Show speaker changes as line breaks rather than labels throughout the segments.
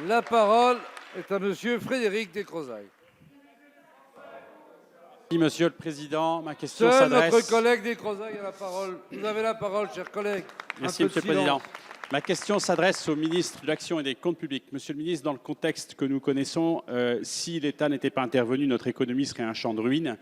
La parole est à Monsieur Frédéric Descrozaille.
Merci, Monsieur le Président. Ma question
Seul
s'adresse...
notre collègue Descrozaille a la parole. Vous avez la parole, cher collègue.
Merci, Monsieur le Président. Ma question s'adresse au ministre de l'Action et des Comptes publics. Monsieur le ministre, dans le contexte que nous connaissons, si l'État n'était pas intervenu, notre économie serait un champ de ruines.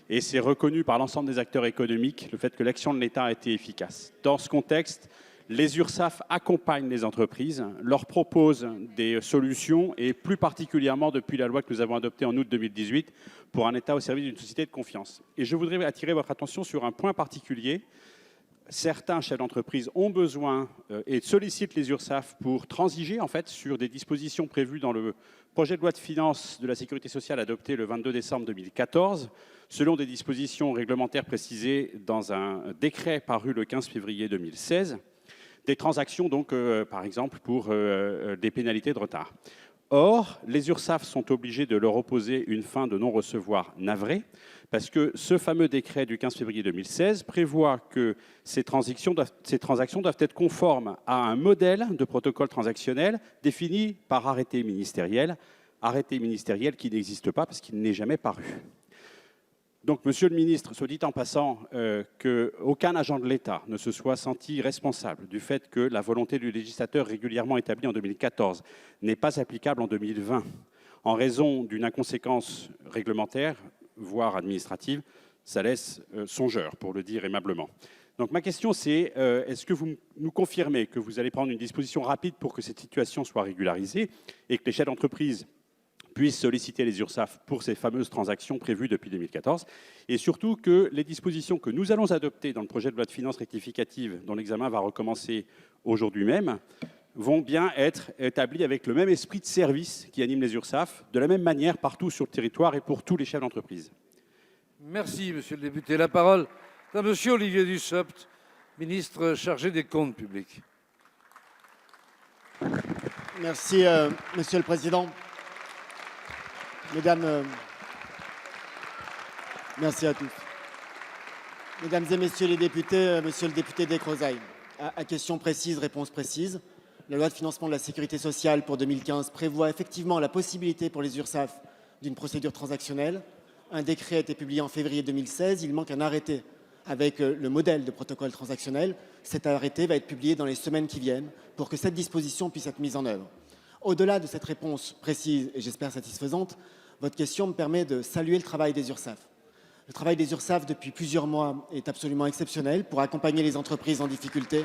Et c'est reconnu par l'ensemble des acteurs économiques, le fait que l'action de l'État a été efficace. Dans ce contexte, les URSSAF accompagnent les entreprises, leur proposent des solutions et plus particulièrement depuis la loi que nous avons adoptée en août 2018 pour un État au service d'une société de confiance. Et je voudrais attirer votre attention sur un point particulier. Certains chefs d'entreprise ont besoin et sollicitent les URSSAF pour transiger en fait sur des dispositions prévues dans le projet de loi de finances de la Sécurité sociale adopté le 22 décembre 2014, selon des dispositions réglementaires précisées dans un décret paru le 15 février 2016, des transactions donc par exemple pour des pénalités de retard. Or, les URSSAF sont obligés de leur opposer une fin de non-recevoir navrée, parce que ce fameux décret du 15 février 2016 prévoit que ces transactions doivent être conformes à un modèle de protocole transactionnel défini par arrêté ministériel qui n'existe pas parce qu'il n'est jamais paru. Donc, Monsieur le ministre, soit dit en passant, qu'aucun agent de l'État ne se soit senti responsable du fait que la volonté du législateur régulièrement établie en 2014 n'est pas applicable en 2020 en raison d'une inconséquence réglementaire, voire administrative, ça laisse songeur, pour le dire aimablement. Donc ma question c'est, est-ce que vous nous confirmez que vous allez prendre une disposition rapide pour que cette situation soit régularisée et que les chefs d'entreprise puissent solliciter les URSSAF pour ces fameuses transactions prévues depuis 2014, et surtout que les dispositions que nous allons adopter dans le projet de loi de finances rectificative, dont l'examen va recommencer aujourd'hui même, vont bien être établies avec le même esprit de service qui anime les URSSAF, de la même manière partout sur le territoire et pour tous les chefs d'entreprise.
Merci, monsieur le député. La parole est à monsieur Olivier Dussopt, ministre chargé des Comptes publics.
Merci, Monsieur le Président. Merci à tous. Mesdames et messieurs les députés, monsieur le député Descrozaille, à question précise, réponse précise. La loi de financement de la sécurité sociale pour 2015 prévoit effectivement la possibilité pour les URSSAF d'une procédure transactionnelle. Un décret a été publié en février 2016. Il manque un arrêté avec le modèle de protocole transactionnel. Cet arrêté va être publié dans les semaines qui viennent pour que cette disposition puisse être mise en œuvre. Au-delà de cette réponse précise et j'espère satisfaisante, votre question me permet de saluer le travail des URSSAF. Le travail des URSSAF depuis plusieurs mois est absolument exceptionnel pour accompagner les entreprises en difficulté.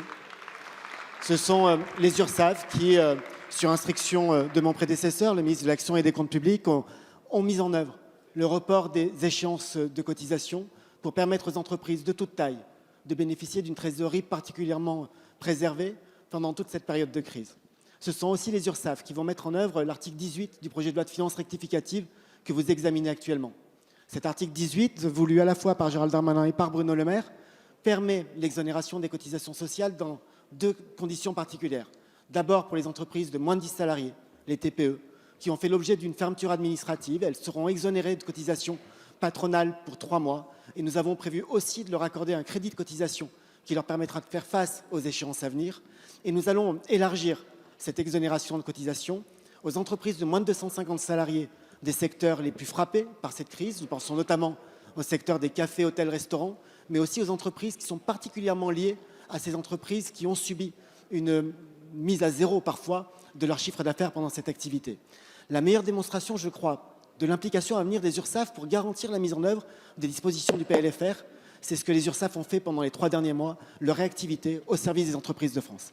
Ce sont les URSSAF qui, sur instruction de mon prédécesseur, le ministre de l'Action et des Comptes publics, ont mis en œuvre le report des échéances de cotisation pour permettre aux entreprises de toute taille de bénéficier d'une trésorerie particulièrement préservée pendant toute cette période de crise. Ce sont aussi les URSSAF qui vont mettre en œuvre l'article 18 du projet de loi de finances rectificative que vous examinez actuellement. Cet article 18, voulu à la fois par Gérald Darmanin et par Bruno Le Maire, permet l'exonération des cotisations sociales dans deux conditions particulières. D'abord pour les entreprises de moins de 10 salariés, les TPE, qui ont fait l'objet d'une fermeture administrative. Elles seront exonérées de cotisations patronales pour 3 mois. Et nous avons prévu aussi de leur accorder un crédit de cotisation qui leur permettra de faire face aux échéances à venir. Et nous allons élargir cette exonération de cotisation aux entreprises de moins de 250 salariés des secteurs les plus frappés par cette crise. Nous pensons notamment au secteur des cafés, hôtels, restaurants, mais aussi aux entreprises qui sont particulièrement liées à ces entreprises qui ont subi une mise à zéro parfois de leur chiffre d'affaires pendant cette activité. La meilleure démonstration, je crois, de l'implication à venir des URSSAF pour garantir la mise en œuvre des dispositions du PLFR, c'est ce que les URSSAF ont fait pendant les 3 derniers mois, leur réactivité au service des entreprises de France.